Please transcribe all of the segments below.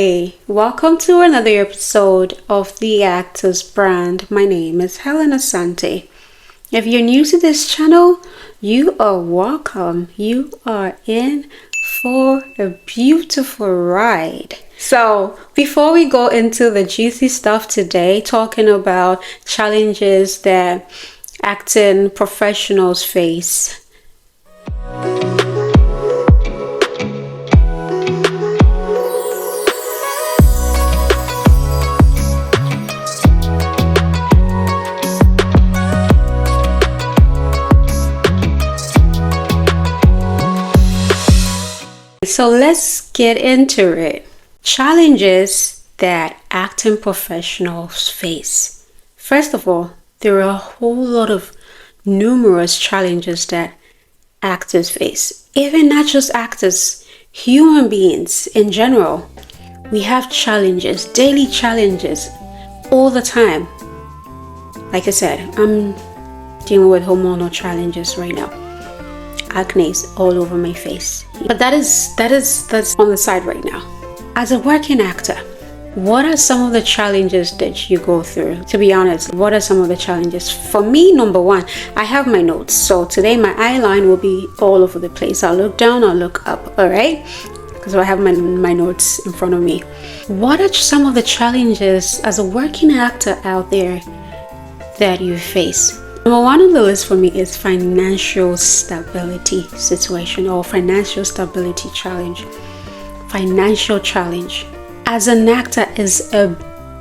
Hey, welcome to another episode of The Actors Brand. My name is Helen Asante. If you're new to this channel, you are welcome. You are in for a beautiful ride. So, before we go into the juicy stuff today, talking about challenges that acting professionals face. So let's get into it. Challenges that acting professionals face. First of all, there are a whole lot of numerous challenges that actors face. Even not just actors, human beings in general. We have challenges, daily challenges, all the time. Like I said, I'm dealing with hormonal challenges right now. Acne is all over my face, but that's on the side right now. As a working actor, what are some of the challenges that you go through? To be honest, what are some of the challenges? For me, number one, I have my notes. So today my eye line will be all over the place. I'll look down, I'll look up, all right? Because I have my notes in front of me. What are some of the challenges as a working actor out there that you face? Number one on the list for me is financial stability situation or financial stability challenge. Financial challenge as an actor is a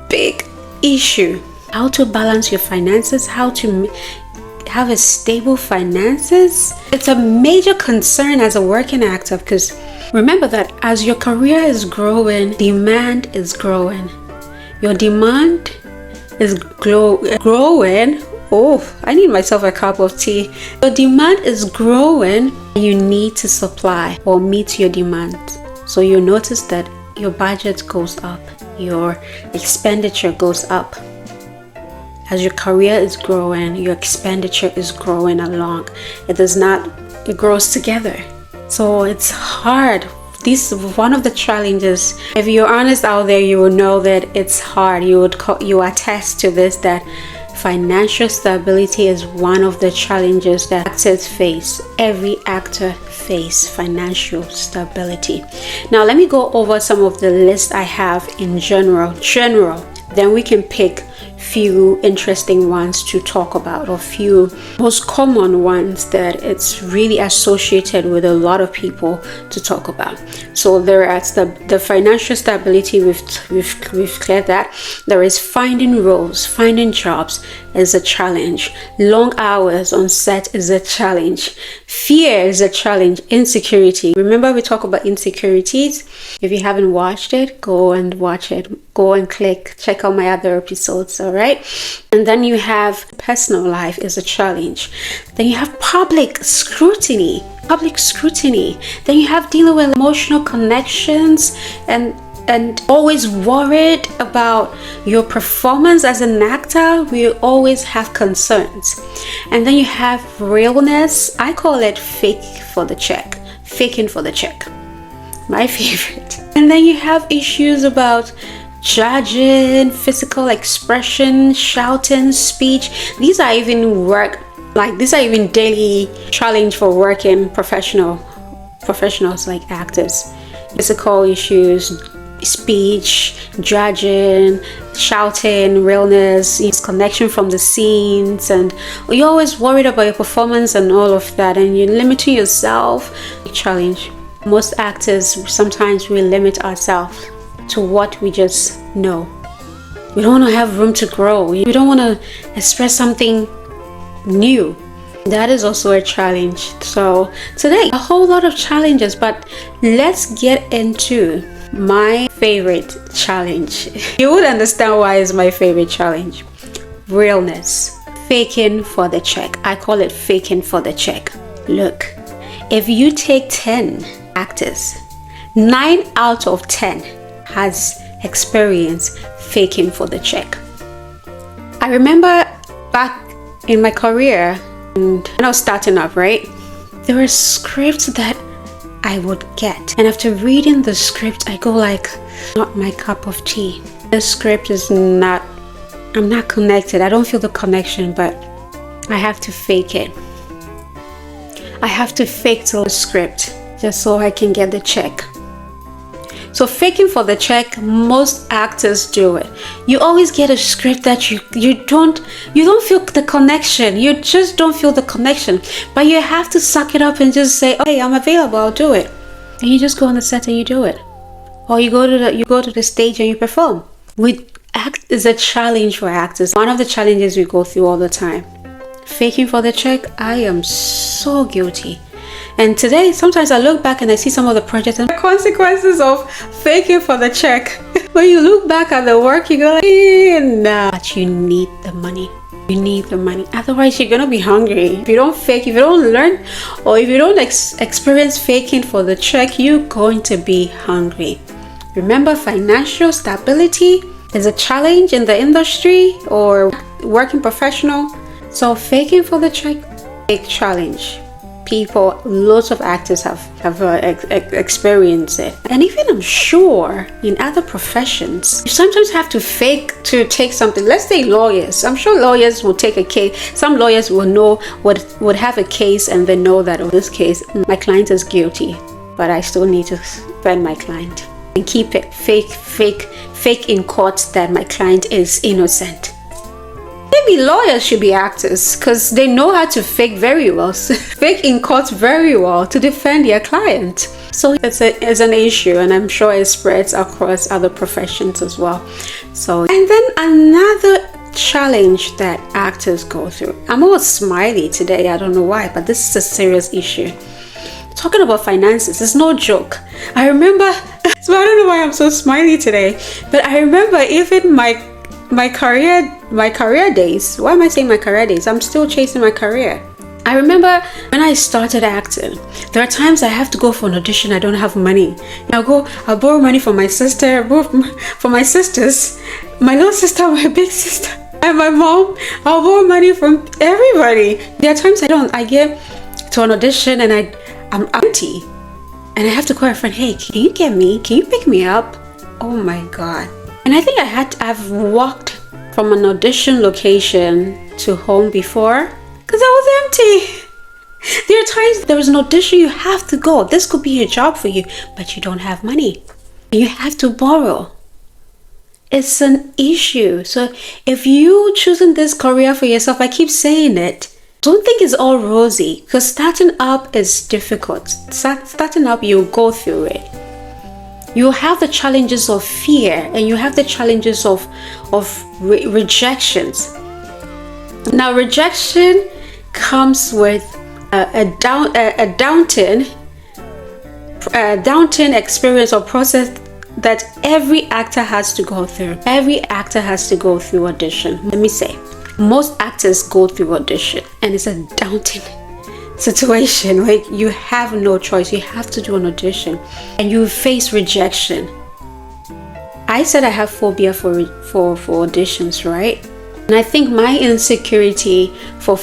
big issue. How to balance your finances, how to have a stable finances. It's a major concern as a working actor because remember that as your career is growing, demand is growing. Your demand is growing. Oh, I need myself a cup of tea. Your demand is growing. You need to supply or meet your demand. So you notice that your budget goes up. Your expenditure goes up. As your career is growing, your expenditure is growing along. It grows together. So it's hard. This is one of the challenges. If you're honest out there, you will know that it's hard. You attest to this, that financial stability is one of the challenges that actors face. Every actor faces financial stability. Now let me go over some of the list I have in general. Then we can pick few interesting ones to talk about, or few most common ones that it's really associated with a lot of people to talk about. So there is the financial stability. We've cleared that. There is finding roles, finding jobs is a challenge. Long hours on set is a challenge. Fear is a challenge. Insecurity. Remember we talk about insecurities? If you haven't watched it, go and watch it. Go and check out my other episodes, all right? And then you have personal life is a challenge. Then you have public scrutiny. Then you have dealing with emotional connections and always worried about your performance as an actor. We always have concerns. And then you have realness. I call it faking for the check. My favorite. And then you have issues about judging, physical expression, shouting, speech. These are even daily challenge for working professionals like actors. Physical issues, speech, judging, shouting, realness, connection from the scenes, and you're always worried about your performance and all of that, and you're limiting yourself. Challenge. Most actors, sometimes we limit ourselves to what we just know. We don't want to have room to grow. We don't want to express something new. That is also a challenge. So today, a whole lot of challenges, but let's get into my favorite challenge. You would understand why it's my favorite challenge. Realness. Faking for the check. I call it faking for the check. Look, if you take 10 actors, 9 out of 10 has experienced faking for the check. I remember back in my career, and when I was starting up, right? There were scripts that I would get. And after reading the script, I go like, not my cup of tea. The script is not, I'm not connected. I don't feel the connection, but I have to fake it. I have to fake the script just so I can get the check. So faking for the check, most actors do it. You always get a script that you don't feel the connection. You just don't feel the connection. But you have to suck it up and just say, "Hey, I'm available. I'll do it." And you just go on the set and you do it. Or you go to the stage and you perform. Act is a challenge for actors. One of the challenges we go through all the time. Faking for the check, I am so guilty. And today, sometimes I look back and I see some of the projects and the consequences of faking for the check. When you look back at the work, you go like, nah. But you need the money. You need the money. Otherwise, you're going to be hungry. If you don't fake, if you don't learn, or if you don't experience faking for the check, you're going to be hungry. Remember, financial stability is a challenge in the industry or working professional. So faking for the check, big challenge. Lots of actors have experienced it. And even I'm sure in other professions, you sometimes have to fake to take something. Let's say lawyers. I'm sure lawyers will take a case. Some lawyers will know would have a case and they know that in this case, my client is guilty, but I still need to defend my client and keep it fake in court that my client is innocent. Maybe lawyers should be actors because they know how to fake very well, fake in court very well to defend their client. So it's an issue, and I'm sure it spreads across other professions as well. So, and then another challenge that actors go through. I'm all smiley today. I don't know why, but this is a serious issue. Talking about finances, it's no joke. I remember, so I don't know why I'm so smiley today, but I remember even my career days. Why am I saying my career days? I'm still chasing my career. I remember when I started acting, there are times I have to go for an audition. I don't have money. I'll borrow money from my sister, from my sisters, my little sister, my big sister, and my mom. I'll borrow money from everybody. There are times I get to an audition and I'm empty, and I have to call a friend. Hey, can you get me? Can you pick me up? Oh my God. And I think I've walked from an audition location to home before because I was empty. There are times there is an audition, you have to go. This could be a job for you, but you don't have money. You have to borrow. It's an issue. So if you choosing this career for yourself, I keep saying it, don't think it's all rosy because starting up is difficult. Starting up, you'll go through it. You have the challenges of fear and you have the challenges of rejections. Now, rejection comes with a daunting experience or process that every actor has to go through. Every actor has to go through audition. Let me say, most actors go through audition, and it's a daunting situation where you have no choice. You have to do an audition and you face rejection. I said I have phobia for auditions, right? And I think my insecurity for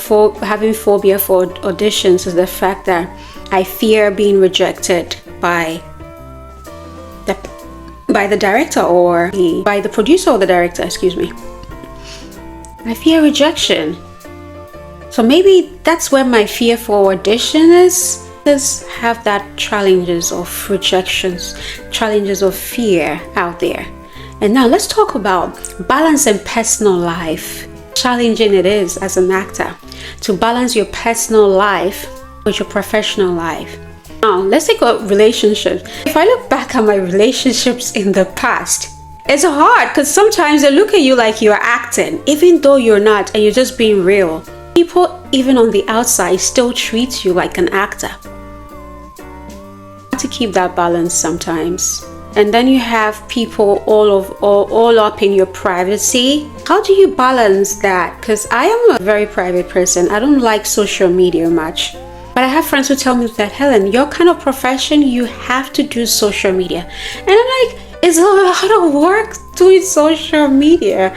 having phobia for auditions is the fact that I fear being rejected by the director or by the producer or the director, excuse me. I fear rejection. So maybe that's where my fear for audition is. Have that challenges of rejections, challenges of fear out there. And now let's talk about balance in personal life. Challenging it is as an actor to balance your personal life with your professional life. Now let's take a relationship. If I look back at my relationships in the past, it's hard because sometimes they look at you like you're acting, even though you're not, and you're just being real. People, even on the outside, still treat you like an actor. You have to keep that balance sometimes. And then you have people all up in your privacy. How do you balance that? Because I am a very private person. I don't like social media much. But I have friends who tell me that, Helen, your kind of profession, you have to do social media. And I'm like, it's a lot of work doing social media.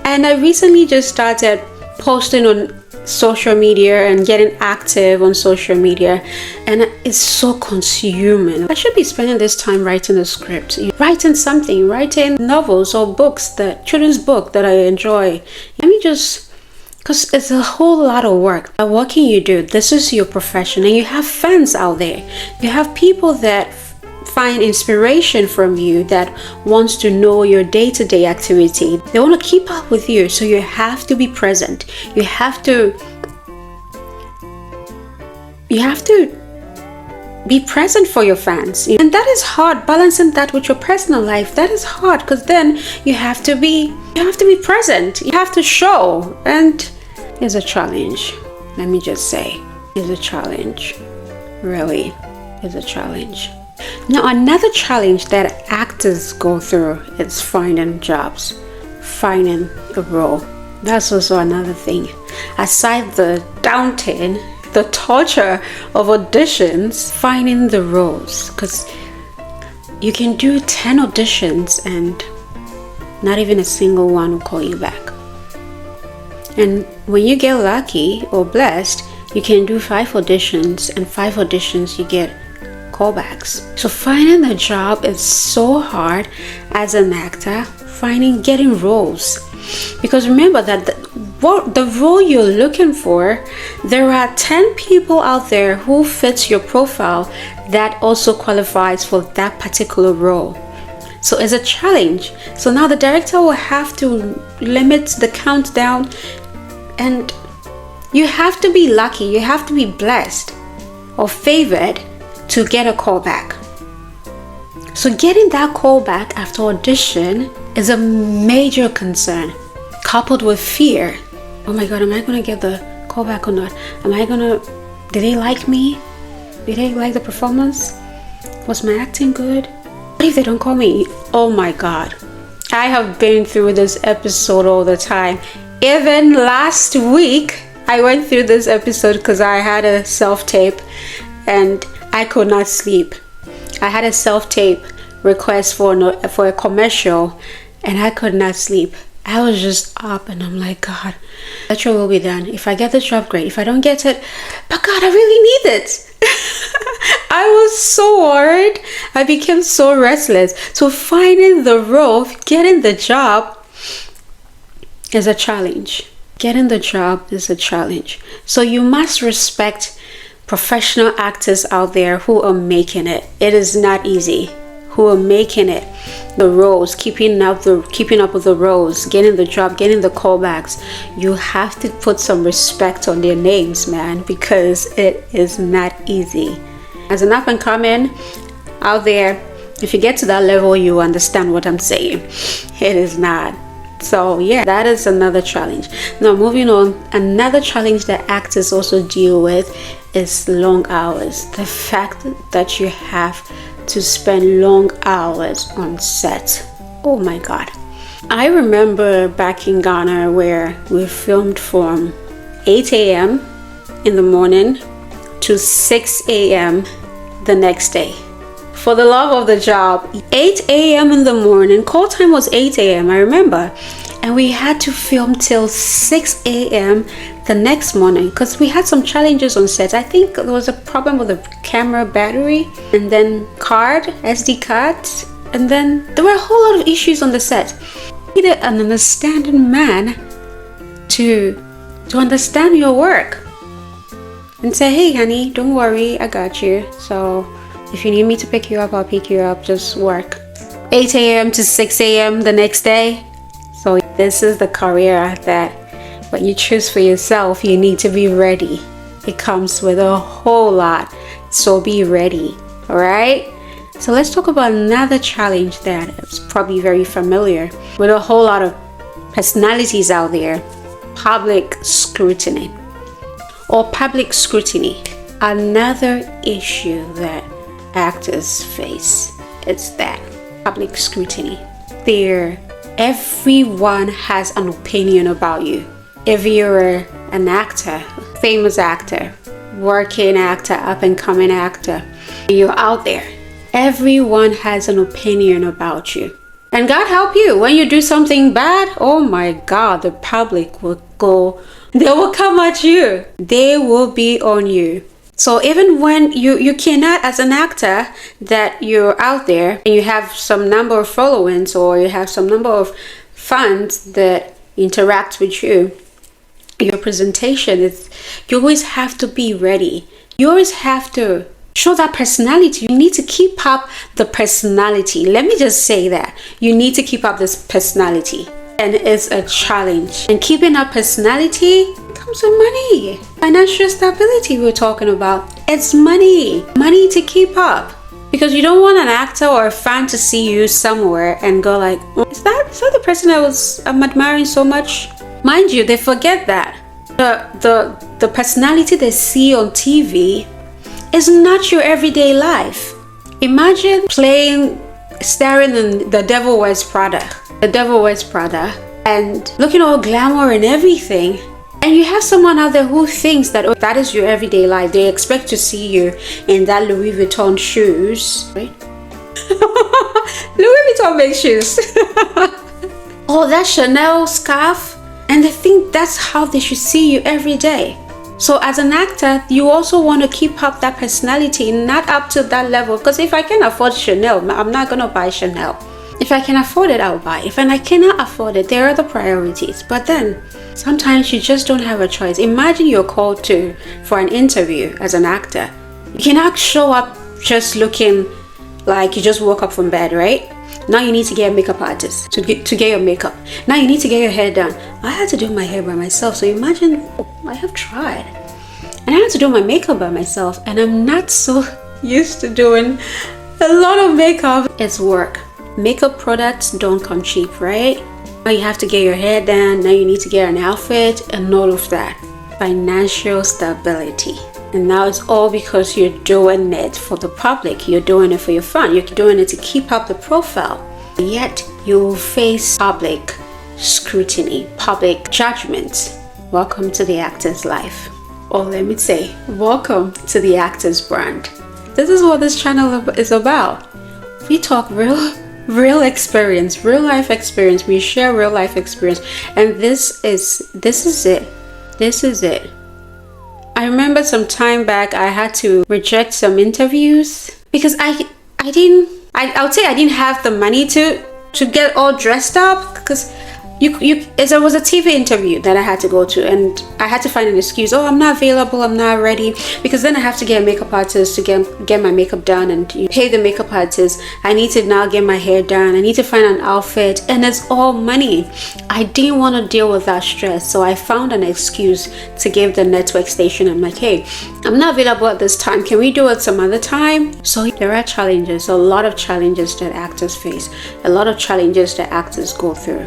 And I recently just started posting on social media and getting active on social media, and it's so consuming. I should be spending this time writing a script, writing something, writing novels or books, that children's book that I enjoy. Let me just, because it's a whole lot of work. What can you do? This is your profession, and you have fans out there. You have people that find inspiration from you, that wants to know your day-to-day activity. They want to keep up with you, so you have to be present. You have to be present for your fans, and that is hard. Balancing that with your personal life, that is hard, because then you have to be present. You have to show, and it's a challenge. Let me just say, it's a challenge. Really, it's a challenge. Now, another challenge that actors go through is finding jobs, finding a role. That's also another thing. Aside the daunting, the torture of auditions, finding the roles, because you can do 10 auditions and not even a single one will call you back. And when you get lucky or blessed, you can do 5 auditions, and 5 auditions you get callbacks. So finding a job is so hard as an actor, getting roles, because remember that the role you're looking for, there are 10 people out there who fits your profile that also qualifies for that particular role. So it's a challenge. So now the director will have to limit the countdown, and you have to be lucky, you have to be blessed or favored to get a call back. So getting that call back after audition is a major concern, coupled with fear. Oh my God, am I gonna get the call back or not? Did they like me? Did they like the performance? Was my acting good? What if they don't call me? Oh my God. I have been through this episode all the time. Even last week, I went through this episode because I had a self-tape and I could not sleep. I had a self-tape request for a commercial, and I could not sleep. I was just up, and I'm like, God, that show will be done. If I get the job, great. If I don't get it, but God, I really need it. I was so worried. I became so restless. So finding the role, getting the job is a challenge. Getting the job is a challenge. So you must respect professional actors out there who are making it. It is not easy. Who are making it, the roles, keeping up with the roles, getting the job, getting the callbacks. You have to put some respect on their names, man, because it is not easy. As an up and coming out there, if you get to that level, you understand what I'm saying. It is not. So yeah, that is another challenge. Now moving on, another challenge that actors also deal with is long hours. The fact that you have to spend long hours on set. Oh my God. I remember back in Ghana where we filmed from 8 a.m. in the morning to 6 a.m. the next day. For the love of the job, 8 a.m. in the morning, call time was 8 a.m. I remember, and we had to film till 6 a.m. the next morning because we had some challenges on set. I think there was a problem with the camera battery, and then SD cards, and then there were a whole lot of issues on the set. You needed an understanding man to understand your work and say, hey honey, don't worry, I got you. So if you need me to pick you up, I'll pick you up. Just work. 8 a.m. to 6 a.m. the next day. So this is the career that when you choose for yourself, you need to be ready. It comes with a whole lot. So be ready. All right. So let's talk about another challenge that is probably very familiar with a whole lot of personalities out there. Public scrutiny. Another issue that actors face, it's that public scrutiny. Everyone has an opinion about you. If you're an actor, famous actor, working actor, up and coming actor, you're out there, everyone has an opinion about you. And God help you, when you do something bad, oh my God, the public will go, they will come at you. They will be on you. So even when you cannot, as an actor, that you're out there and you have some number of followings or you have some number of fans that interact with you, your presentation is, you always have to be ready. You always have to show that personality. You need to keep up the personality. Let me just say that. You need to keep up this personality. And it's a challenge. And keeping up personality comes with money. Financial stability we're talking about. It's money. Money to keep up. Because you don't want an actor or a fan to see you somewhere and go like, is that the person I'm admiring so much? Mind you, they forget that. The personality they see on TV is not your everyday life. Imagine staring in The Devil Wears Prada. The Devil Wears Prada. And looking all glamour and everything. And you have someone out there who thinks that, oh, that is your everyday life. They expect to see you in that Louis Vuitton shoes. Right? Louis Vuitton makes shoes. Oh, that Chanel scarf. And they think that's how they should see you every day. So as an actor, you also want to keep up that personality, not up to that level. Because if I can afford Chanel, I'm not going to buy Chanel. If I can afford it, I'll buy it. If I cannot afford it, there are the priorities. But then, sometimes you just don't have a choice. Imagine you're called for an interview as an actor. You cannot show up just looking like you just woke up from bed, right? Now you need to get a makeup artist to get your makeup. Now you need to get your hair done. I had to do my hair by myself. So imagine, I have tried. And I had to do my makeup by myself. And I'm not so used to doing a lot of makeup. It's work. Makeup products don't come cheap, right? Now you have to get your hair done. Now you need to get an outfit and all of that. Financial stability. And now it's all because you're doing it for the public. You're doing it for your fun. You're doing it to keep up the profile. Yet you will face public scrutiny, public judgment. Welcome to the actor's life. Or let me say, welcome to the actor's brand. This is what this channel is about. We talk real experience, real life experience. We share real life experience. And this is it. This is it. I remember some time back I had to reject some interviews because I would say I didn't have the money to get all dressed up, because there was a TV interview that I had to go to and I had to find an excuse. Oh, I'm not available, I'm not ready, because then I have to get a makeup artist to get my makeup done, and you pay the makeup artist. I need to now get my hair done. I need to find an outfit, and it's all money. I didn't want to deal with that stress, so I found an excuse to give the network station. I'm like, hey, I'm not available at this time. Can we do it some other time? So there are challenges, a lot of challenges that actors face, a lot of challenges that actors go through.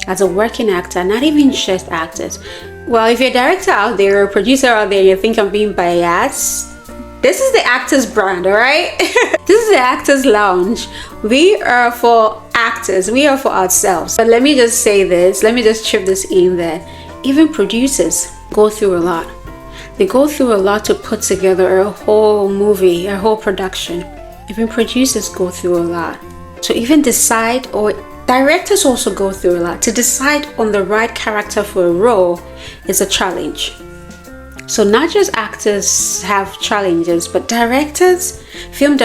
As a working actor, not even just actors. Well, if you're a director out there or a producer out there, you think I'm being biased, this is the actor's brand, all right? This is the actor's lounge. We are for actors. We are for ourselves. But let me just say this. Let me just chip this in that even producers go through a lot. They go through a lot to put together a whole movie, a whole production. Even producers go through a lot. To even decide, or directors also go through a lot. To decide on the right character for a role is a challenge. So not just actors have challenges, but directors, film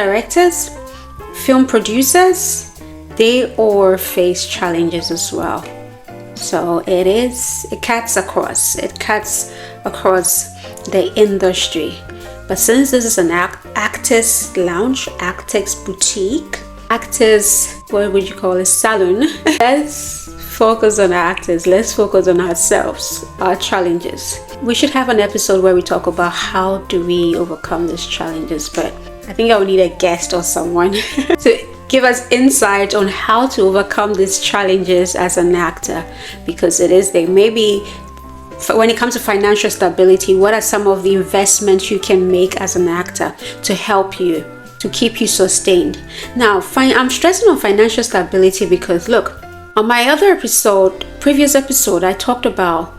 producers, they all face challenges as well. So it cuts across the industry. But since this is an actors lounge, actors boutique, actors, what would you call it, salon, let's focus on actors. Let's focus on ourselves, our challenges. We should have an episode where we talk about how do we overcome these challenges, but I think I will need a guest or someone to give us insight on how to overcome these challenges as an actor, because they maybe when it comes to financial stability, what are some of the investments you can make as an actor to help you, to keep you sustained? Now, I'm stressing on financial stability because look, on my other previous episode, I talked about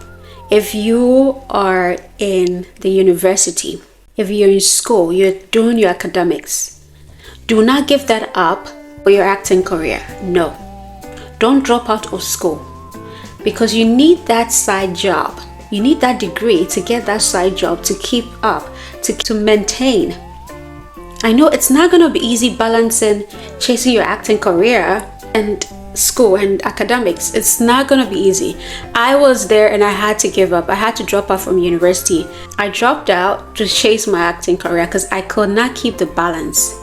if you are in the university, if you're in school, you're doing your academics, do not give that up for your acting career? No. Don't drop out of school, because you need that side job. You need that degree to get that side job, to keep up, to maintain. I know it's not going to be easy balancing chasing your acting career and school and academics. It's not going to be easy. I was there and I had to give up. I had to drop out from university. I dropped out to chase my acting career because I could not keep the balance.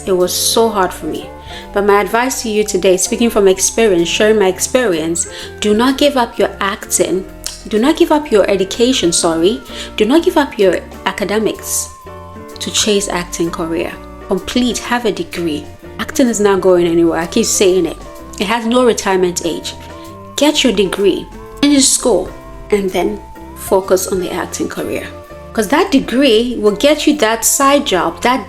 It was so hard for me. But my advice to you today, speaking from experience, sharing my experience, do not give up your acting. Do not give up your education, Do not give up your academics to chase acting career. Complete, have a degree. Acting is not going anywhere. I keep saying it. It has no retirement age. Get your degree, finish school, and then focus on the acting career. Because that degree will get you that side job, that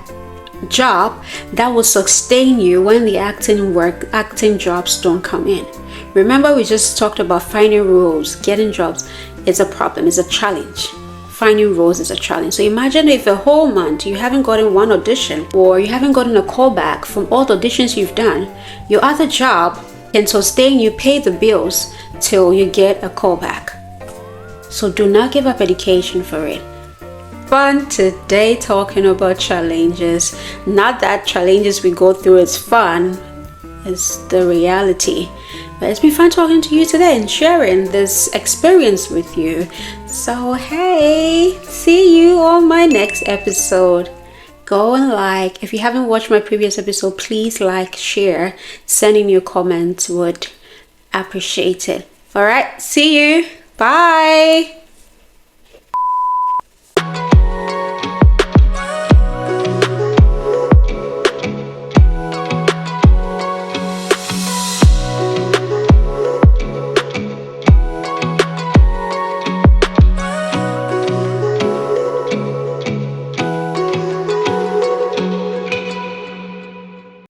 job that will sustain you when the acting jobs don't come in. Remember, we just talked about finding roles, getting jobs is a problem, is a challenge. Finding roles is a challenge. So imagine if a whole month you haven't gotten one audition, or you haven't gotten a call back from all the auditions you've done. Your other job can sustain you, pay the bills till you get a call back. So do not give up education for it. Fun today talking about challenges. Not that challenges we go through is fun, it's the reality. But it's been fun talking to you today and sharing this experience with you. So hey, see you on my next episode. Go and like. If you haven't watched my previous episode, please like, share, send in your comments, would appreciate it. Alright, see you. Bye.